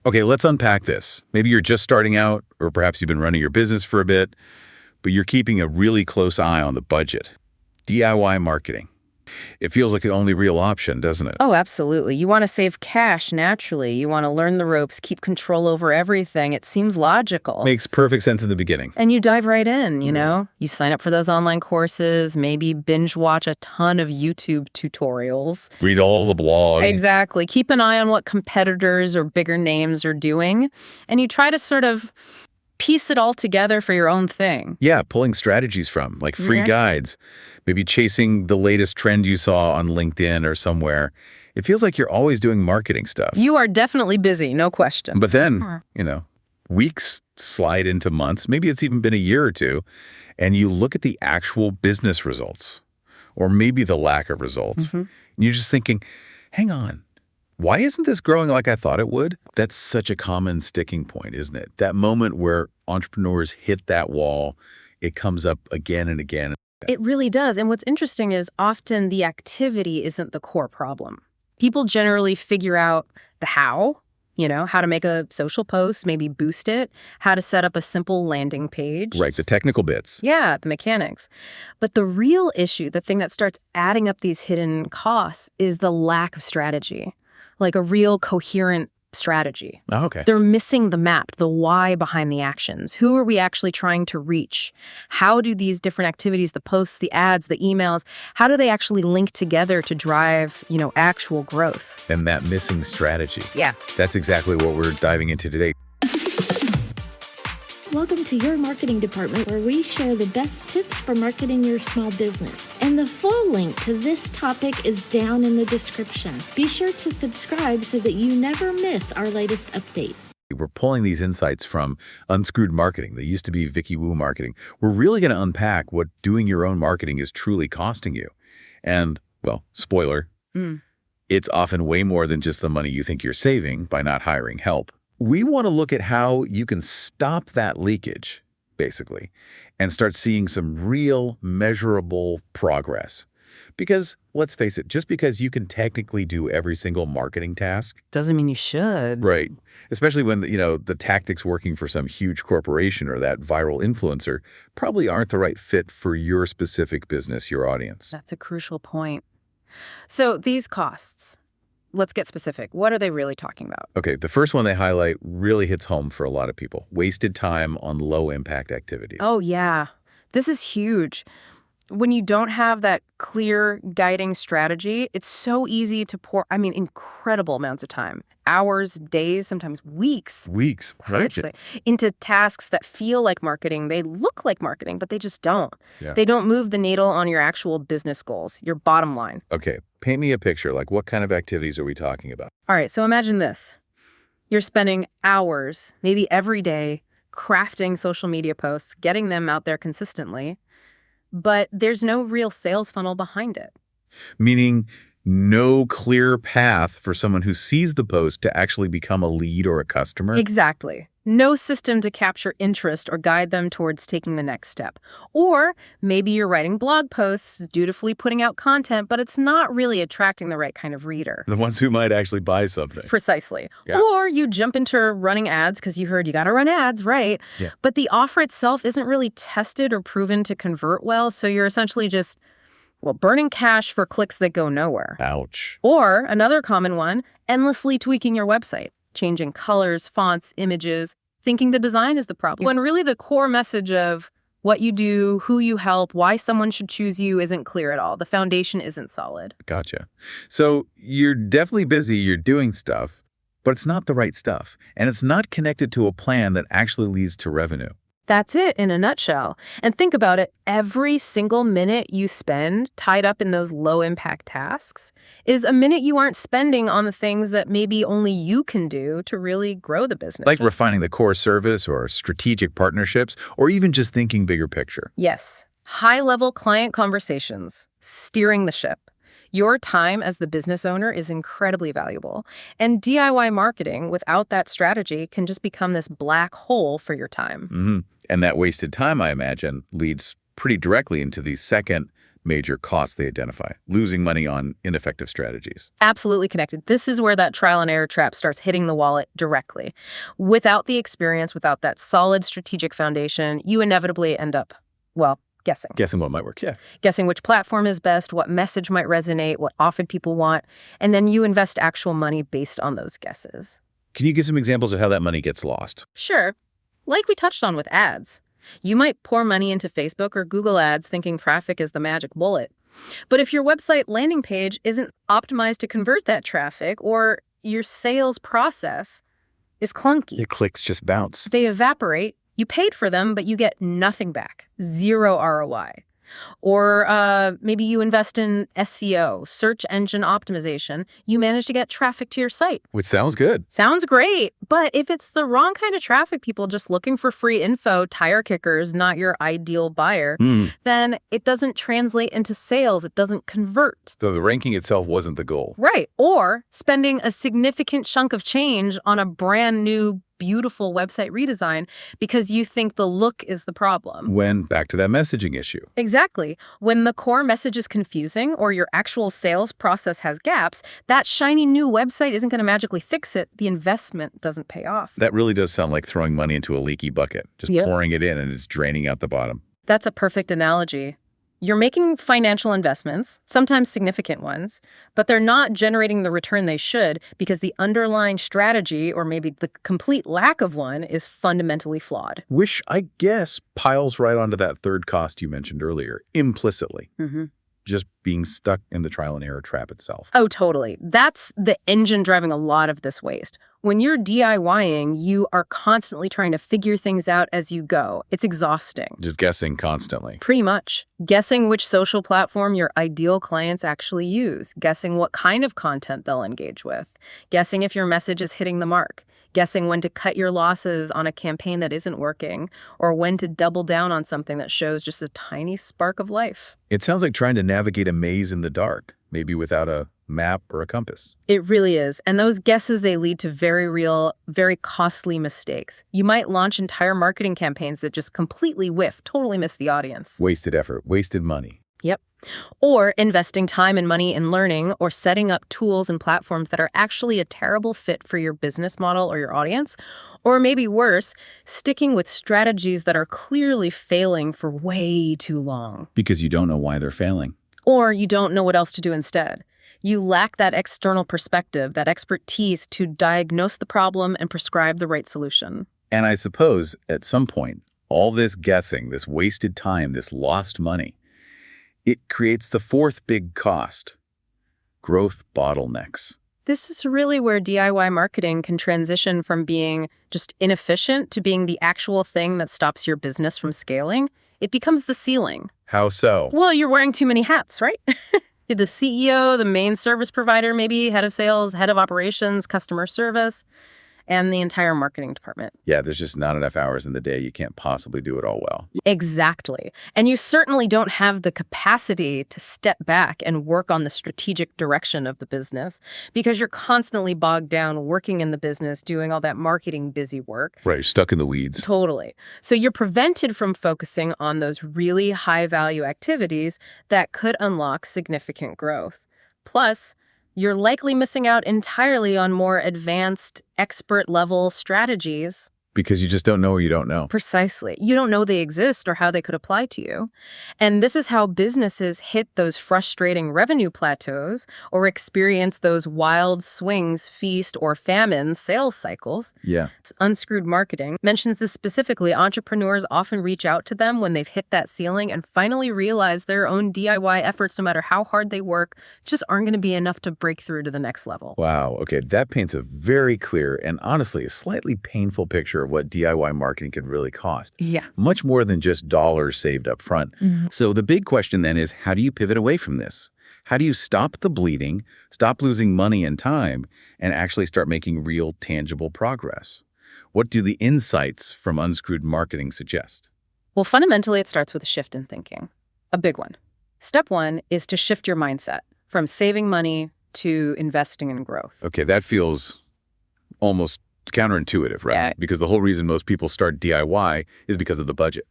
Okay, let's unpack this. Maybe you're just starting out, or perhaps you've been running your business for a bit, but you're keeping a really close eye on the budget. DIY marketing. It feels like the only real option, doesn't it? Oh, absolutely. You want to save cash naturally. You want to learn the ropes, keep control over everything. It seems logical. Makes perfect sense in the beginning. And you dive right in, you know? You sign up for those online courses, maybe binge watch a ton of YouTube tutorials. Read all the blogs. Exactly. Keep an eye on what competitors or bigger names are doing. And you try to sort of piece it all together for your own thing. Yeah, pulling strategies from, like free guides, maybe chasing the latest trend you saw on LinkedIn or somewhere. It feels like you're always doing marketing stuff. You are definitely busy, no question. But then, weeks slide into months, maybe it's even been a year or two, and you look at the actual business results, or maybe the lack of results. And you're just thinking, hang on. Why isn't this growing like I thought it would? That's such a common sticking point, isn't it? That moment where entrepreneurs hit that wall, it comes up again and again. It really does. And what's interesting is often the activity isn't the core problem. People generally figure out the how to make a social post, maybe boost it, how to set up a simple landing page. Right, the technical bits. Yeah, the mechanics. But the real issue, the thing that starts adding up these hidden costs, is the lack of strategy. Like a real coherent strategy. Oh, okay. They're missing the map, the why behind the actions. Who are we actually trying to reach? How do these different activities, the posts, the ads, the emails, how do they actually link together to drive, actual growth? And that missing strategy. Yeah. That's exactly what we're diving into today. Welcome to your marketing department, where we share the best tips for marketing your small business. And the full link to this topic is down in the description. Be sure to subscribe so that you never miss our latest update. We're pulling these insights from Unscrewed Marketing. They used to be Vicky Wu Marketing. We're really going to unpack what doing your own marketing is truly costing you. And, well, spoiler, it's often way more than just the money you think you're saving by not hiring help. We want to look at how you can stop that leakage, basically, and start seeing some real measurable progress. Because, let's face it, just because you can technically do every single marketing task doesn't mean you should. Right. Especially when, the tactics working for some huge corporation or that viral influencer probably aren't the right fit for your specific business, your audience. That's a crucial point. So these costs, let's get specific. What are they really talking about? Okay, the first one they highlight really hits home for a lot of people. Wasted time on low-impact activities. Oh, yeah. This is huge. When you don't have that clear guiding strategy, it's so easy to pour, incredible amounts of time. Hours, days, sometimes weeks. Weeks, right? Into tasks that feel like marketing. They look like marketing, but they just don't. Yeah. They don't move the needle on your actual business goals, your bottom line. Okay, paint me a picture. Like, what kind of activities are we talking about? All right, so imagine this. You're spending hours, maybe every day, crafting social media posts, getting them out there consistently, but there's no real sales funnel behind it. Meaning no clear path for someone who sees the post to actually become a lead or a customer? Exactly. No system to capture interest or guide them towards taking the next step. Or maybe you're writing blog posts, dutifully putting out content, but it's not really attracting the right kind of reader. The ones who might actually buy something. Precisely. Yeah. Or you jump into running ads because you heard you got to run ads, right? Yeah. But the offer itself isn't really tested or proven to convert well, so you're essentially just, burning cash for clicks that go nowhere. Ouch. Or another common one, endlessly tweaking your website. Changing colors, fonts, images, thinking the design is the problem. When really the core message of what you do, who you help, why someone should choose you isn't clear at all. The foundation isn't solid. Gotcha. So you're definitely busy, you're doing stuff, but it's not the right stuff. And it's not connected to a plan that actually leads to revenue. That's it in a nutshell. And think about it, every single minute you spend tied up in those low-impact tasks is a minute you aren't spending on the things that maybe only you can do to really grow the business. Like refining the core service or strategic partnerships, or even just thinking bigger picture. Yes. High-level client conversations, steering the ship. Your time as the business owner is incredibly valuable, and DIY marketing without that strategy can just become this black hole for your time. And that wasted time, I imagine, leads pretty directly into the second major costs they identify, losing money on ineffective strategies. Absolutely connected. This is where that trial and error trap starts hitting the wallet directly. Without the experience, without that solid strategic foundation, you inevitably end up, well, guessing. Guessing what might work, yeah. Guessing which platform is best, what message might resonate, what often people want, and then you invest actual money based on those guesses. Can you give some examples of how that money gets lost? Sure. Like we touched on with ads. You might pour money into Facebook or Google ads thinking traffic is the magic bullet. But if your website landing page isn't optimized to convert that traffic, or your sales process is clunky, The clicks just bounce. they evaporate. You paid for them, but you get nothing back. Zero ROI. Or maybe you invest in SEO, search engine optimization. You manage to get traffic to your site. Which sounds good. Sounds great, but if it's the wrong kind of traffic, people just looking for free info, tire kickers, not your ideal buyer, then it doesn't translate into sales. It doesn't convert. So the ranking itself wasn't the goal. Right. Or spending a significant chunk of change on a brand new, beautiful website redesign because you think the look is the problem. When back to that messaging issue. Exactly. When the core message is confusing or your actual sales process has gaps, that shiny new website isn't going to magically fix it. The investment doesn't pay off. That really does sound like throwing money into a leaky bucket, just pouring it in and it's draining out the bottom. That's a perfect analogy. You're making financial investments, sometimes significant ones, but they're not generating the return they should because the underlying strategy, or maybe the complete lack of one, is fundamentally flawed. Which I guess piles right onto that third cost you mentioned earlier, implicitly. Just being stuck in the trial and error trap itself. Oh, totally. That's the engine driving a lot of this waste. When you're DIYing, you are constantly trying to figure things out as you go. It's exhausting. Just guessing constantly. Pretty much. Guessing which social platform your ideal clients actually use. Guessing what kind of content they'll engage with. Guessing if your message is hitting the mark. Guessing when to cut your losses on a campaign that isn't working, or when to double down on something that shows just a tiny spark of life. It sounds like trying to navigate a maze in the dark, maybe without a map or a compass. It really is. And those guesses, they lead to very real, very costly mistakes. You might launch entire marketing campaigns that just completely whiff, totally miss the audience. Wasted effort, wasted money. Yep. Or investing time and money in learning or setting up tools and platforms that are actually a terrible fit for your business model or your audience. Or maybe worse, sticking with strategies that are clearly failing for way too long. Because you don't know why they're failing. Or you don't know what else to do instead. You lack that external perspective, that expertise to diagnose the problem and prescribe the right solution. And I suppose, at some point, all this guessing, this wasted time, this lost money, it creates the fourth big cost: growth bottlenecks. This is really where DIY marketing can transition from being just inefficient to being the actual thing that stops your business from scaling. It becomes the ceiling. How so? Well, you're wearing too many hats, right? You're the CEO, the main service provider, maybe head of sales, head of operations, customer service, and the entire marketing department. Yeah, there's just not enough hours in the day. You can't possibly do it all well. Exactly. And you certainly don't have the capacity to step back and work on the strategic direction of the business because you're constantly bogged down working in the business, doing all that marketing busy work. Right, you're stuck in the weeds. Totally. So you're prevented from focusing on those really high-value activities that could unlock significant growth. Plus, you're likely missing out entirely on more advanced, expert-level strategies. Because you just don't know or you don't know. Precisely. You don't know they exist or how they could apply to you. And this is how businesses hit those frustrating revenue plateaus or experience those wild swings, feast or famine sales cycles. Yeah. Unscrewed Marketing mentions this specifically. Entrepreneurs often reach out to them when they've hit that ceiling and finally realize their own DIY efforts, no matter how hard they work, just aren't going to be enough to break through to the next level. Wow. Okay, that paints a very clear and honestly a slightly painful picture of what DIY marketing can really cost. Yeah. Much more than just dollars saved up front. So the big question then is, how do you pivot away from this? How do you stop the bleeding, stop losing money and time, and actually start making real, tangible progress? What do the insights from Unscrewed Marketing suggest? Well, fundamentally, it starts with a shift in thinking. A big one. Step one is to shift your mindset from saving money to investing in growth. Okay, that feels almost counterintuitive, right? Yeah. Because the whole reason most people start DIY is because of the budget.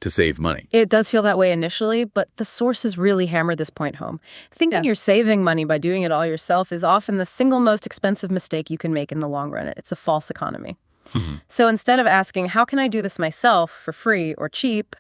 to save money. It does feel that way initially, but the sources really hammer this point home. Thinking you're saving money by doing it all yourself is often the single most expensive mistake you can make in the long run. It's a false economy. So instead of asking, how can I do this myself for free or cheap,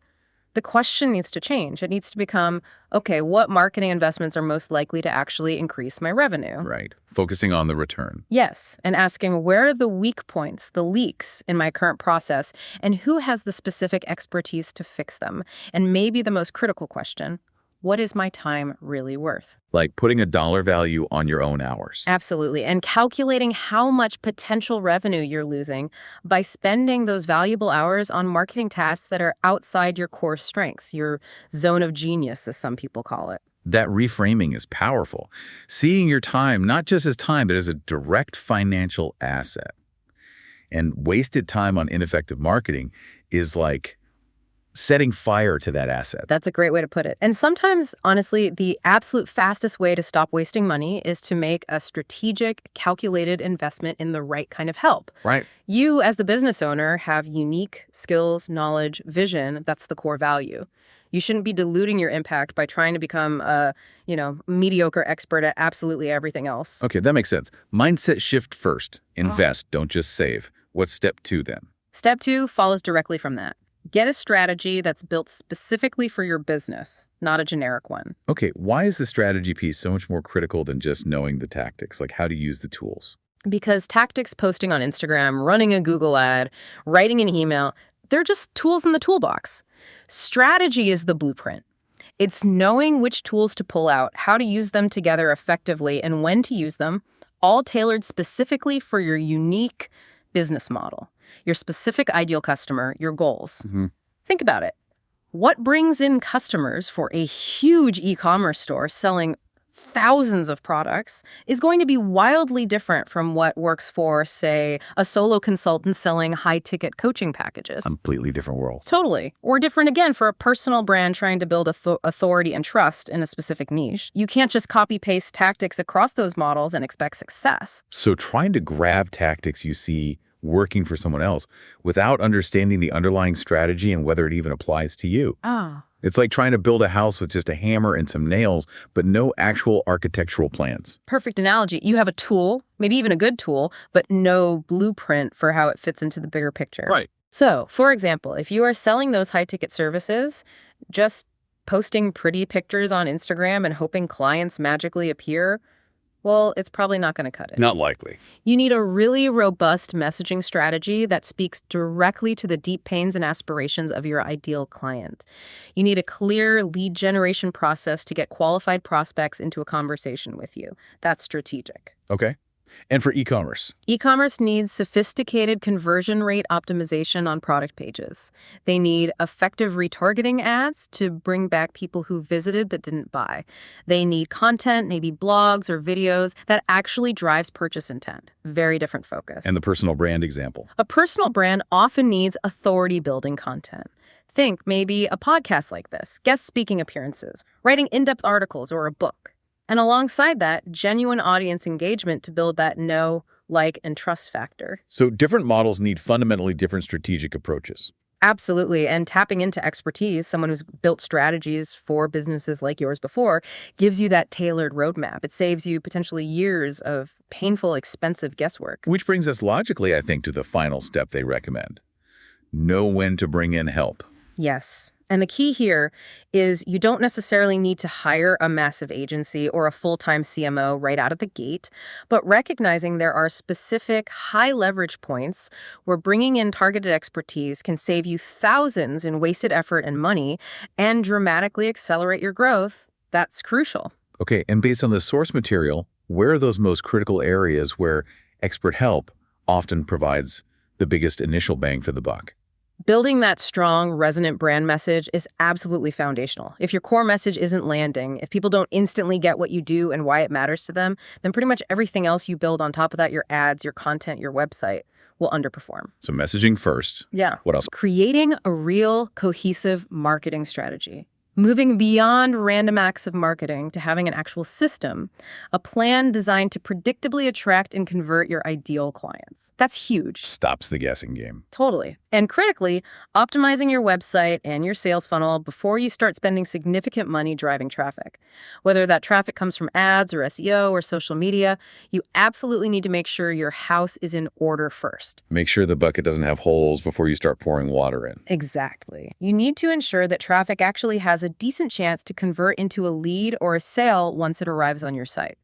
the question needs to change. It needs to become, okay, what marketing investments are most likely to actually increase my revenue? Right. Focusing on the return. Yes, and asking where are the weak points, the leaks in my current process, and who has the specific expertise to fix them? And maybe the most critical question, what is my time really worth? Like putting a dollar value on your own hours. Absolutely. And calculating how much potential revenue you're losing by spending those valuable hours on marketing tasks that are outside your core strengths, your zone of genius, as some people call it. That reframing is powerful. Seeing your time not just as time, but as a direct financial asset. And wasted time on ineffective marketing is like setting fire to that asset. That's a great way to put it. And sometimes, honestly, the absolute fastest way to stop wasting money is to make a strategic, calculated investment in the right kind of help. Right. You, as the business owner, have unique skills, knowledge, vision. That's the core value. You shouldn't be diluting your impact by trying to become a, mediocre expert at absolutely everything else. Okay, that makes sense. Mindset shift first. Invest, don't just save. What's step 2 then? Step 2 follows directly from that. Get a strategy that's built specifically for your business, not a generic one. Okay, why is the strategy piece so much more critical than just knowing the tactics, like how to use the tools? Because tactics, posting on Instagram, running a Google ad, writing an email, they're just tools in the toolbox. Strategy is the blueprint. It's knowing which tools to pull out, how to use them together effectively, and when to use them, all tailored specifically for your unique business model, your specific ideal customer, your goals. Think about it. What brings in customers for a huge e-commerce store selling thousands of products is going to be wildly different from what works for, say, a solo consultant selling high-ticket coaching packages. Completely different world. Totally. Or different again for a personal brand trying to build authority and trust in a specific niche. You can't just copy-paste tactics across those models and expect success. So trying to grab tactics you see working for someone else without understanding the underlying strategy and whether it even applies to you. It's like trying to build a house with just a hammer and some nails, but no actual architectural plans. Perfect analogy. You have a tool, maybe even a good tool, but no blueprint for how it fits into the bigger picture. Right. So, for example, if you are selling those high-ticket services, just posting pretty pictures on Instagram and hoping clients magically appear, well, it's probably not going to cut it. Not likely. You need a really robust messaging strategy that speaks directly to the deep pains and aspirations of your ideal client. You need a clear lead generation process to get qualified prospects into a conversation with you. That's strategic. Okay. And for e-commerce? E-commerce needs sophisticated conversion rate optimization on product pages. They need effective retargeting ads to bring back people who visited but didn't buy. They need content, maybe blogs or videos, that actually drives purchase intent. Very different focus. And the personal brand example? A personal brand often needs authority-building content. Think maybe a podcast like this, guest speaking appearances, writing in-depth articles, or a book. And alongside that, genuine audience engagement to build that know, like, and trust factor. So different models need fundamentally different strategic approaches. Absolutely. And tapping into expertise, someone who's built strategies for businesses like yours before, gives you that tailored roadmap. It saves you potentially years of painful, expensive guesswork. Which brings us logically, I think, to the final step they recommend. Know when to bring in help. Yes. And the key here is you don't necessarily need to hire a massive agency or a full-time CMO right out of the gate, but recognizing there are specific high-leverage points where bringing in targeted expertise can save you thousands in wasted effort and money and dramatically accelerate your growth, that's crucial. Okay, and based on the source material, where are those most critical areas where expert help often provides the biggest initial bang for the buck? Building that strong, resonant brand message is absolutely foundational. If your core message isn't landing, if people don't instantly get what you do and why it matters to them, then pretty much everything else you build on top of that, your ads, your content, your website, will underperform. So messaging first. Yeah. What else? Creating a real, cohesive marketing strategy. Moving beyond random acts of marketing to having an actual system, a plan designed to predictably attract and convert your ideal clients. That's huge. Stops the guessing game. Totally. And critically, optimizing your website and your sales funnel before you start spending significant money driving traffic. Whether that traffic comes from ads or SEO or social media, you absolutely need to make sure your house is in order first. Make sure the bucket doesn't have holes before you start pouring water in. Exactly. You need to ensure that traffic actually has a decent chance to convert into a lead or a sale once it arrives on your site.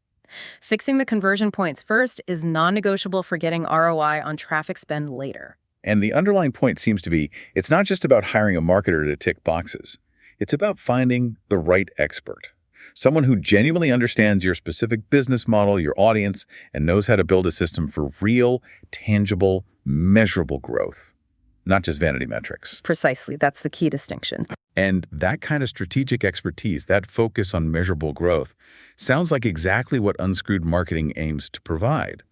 Fixing the conversion points first is non-negotiable for getting ROI on traffic spend later. And the underlying point seems to be, it's not just about hiring a marketer to tick boxes. It's about finding the right expert. Someone who genuinely understands your specific business model, your audience, and knows how to build a system for real, tangible, measurable growth. Not just vanity metrics. Precisely. That's the key distinction. And that kind of strategic expertise, that focus on measurable growth, sounds like exactly what Unscrewed Marketing aims to provide.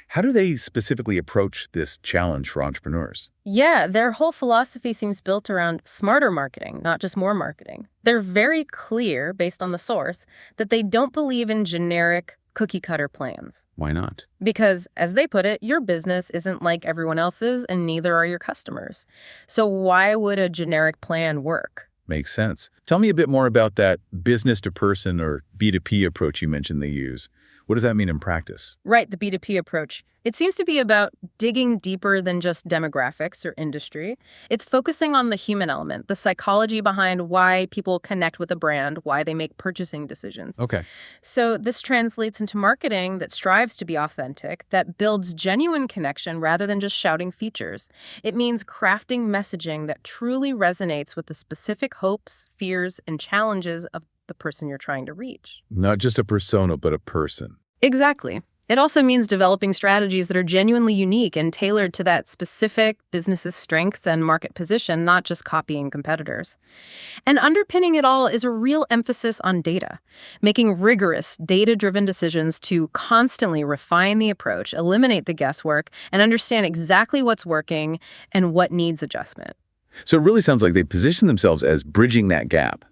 How do they specifically approach this challenge for entrepreneurs? Yeah, their whole philosophy seems built around smarter marketing, not just more marketing. They're very clear, based on the source, that they don't believe in generic cookie-cutter plans. Why not? Because, as they put it, your business isn't like everyone else's, and neither are your customers. So why would a generic plan work? Makes sense. Tell me a bit more about that business-to-person or B2P approach you mentioned they use. What does that mean in practice? Right, the B2P approach. It seems to be about digging deeper than just demographics or industry. It's focusing on the human element, the psychology behind why people connect with a brand, why they make purchasing decisions. Okay. So this translates into marketing that strives to be authentic, that builds genuine connection rather than just shouting features. It means crafting messaging that truly resonates with the specific hopes, fears, and challenges of the person you're trying to reach. Not just a persona, but a person. Exactly. It also means developing strategies that are genuinely unique and tailored to that specific business's strengths and market position, not just copying competitors. And underpinning it all is a real emphasis on data, making rigorous, data-driven decisions to constantly refine the approach, eliminate the guesswork, and understand exactly what's working and what needs adjustment. So it really sounds like they position themselves as bridging that gap,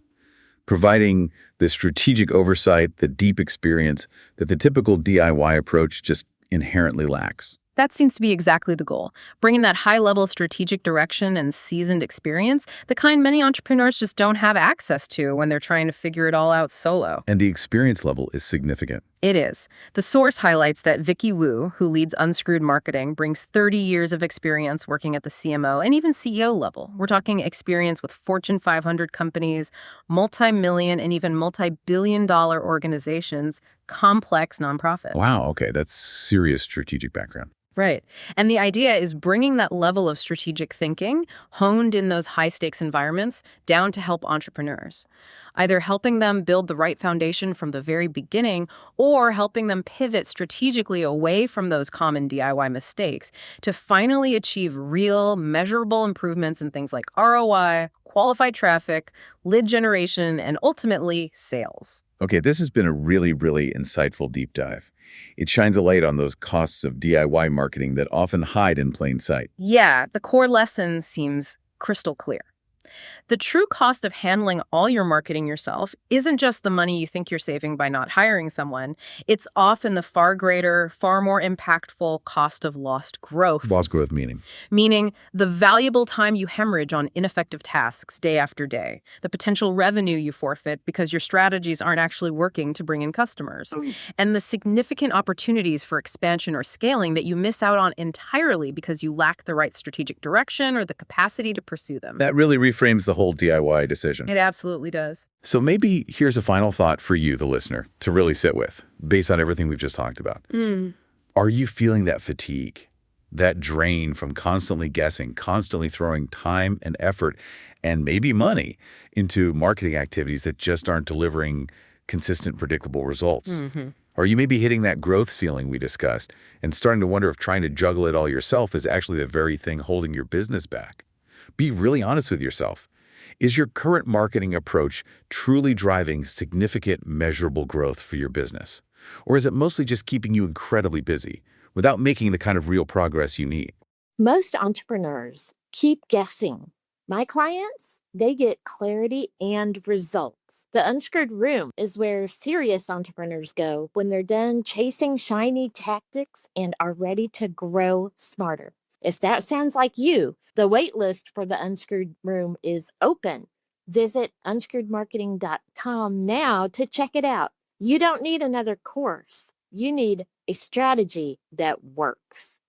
providing the strategic oversight, the deep experience that the typical DIY approach just inherently lacks. That seems to be exactly the goal, bringing that high-level strategic direction and seasoned experience, the kind many entrepreneurs just don't have access to when they're trying to figure it all out solo. And the experience level is significant. It is. The source highlights that Vicky Wu, who leads Unscrewed Marketing, brings 30 years of experience working at the CMO and even CEO level. We're talking experience with Fortune 500 companies, multi-million and even multi-billion-dollar organizations, complex nonprofits. Wow, okay, that's serious strategic background. Right. And the idea is bringing that level of strategic thinking, honed in those high-stakes environments, down to help entrepreneurs. Either helping them build the right foundation from the very beginning, or helping them pivot strategically away from those common DIY mistakes to finally achieve real, measurable improvements in things like ROI, qualified traffic, lead generation, and ultimately, sales. Okay, this has been a really, really insightful deep dive. It shines a light on those costs of DIY marketing that often hide in plain sight. Yeah, the core lesson seems crystal clear. The true cost of handling all your marketing yourself isn't just the money you think you're saving by not hiring someone. It's often the far greater, far more impactful cost of lost growth. Lost growth meaning? Meaning the valuable time you hemorrhage on ineffective tasks day after day, the potential revenue you forfeit because your strategies aren't actually working to bring in customers, and the significant opportunities for expansion or scaling that you miss out on entirely because you lack the right strategic direction or the capacity to pursue them. That really reframes the whole DIY decision. It absolutely does. So maybe here's a final thought for you, the listener, to really sit with, based on everything we've just talked about. Are you feeling that fatigue, that drain from constantly guessing, constantly throwing time and effort, and maybe money into marketing activities that just aren't delivering consistent, predictable results? Or you may be hitting that growth ceiling we discussed and starting to wonder if trying to juggle it all yourself is actually the very thing holding your business back. Be really honest with yourself. Is your current marketing approach truly driving significant, measurable growth for your business? Or is it mostly just keeping you incredibly busy without making the kind of real progress you need? Most entrepreneurs keep guessing. My clients, they get clarity and results. The Unscrewed Room is where serious entrepreneurs go when they're done chasing shiny tactics and are ready to grow smarter. If that sounds like you, the waitlist for the Unscrewed Room is open. Visit unscrewedmarketing.com now to check it out. You don't need another course. You need a strategy that works.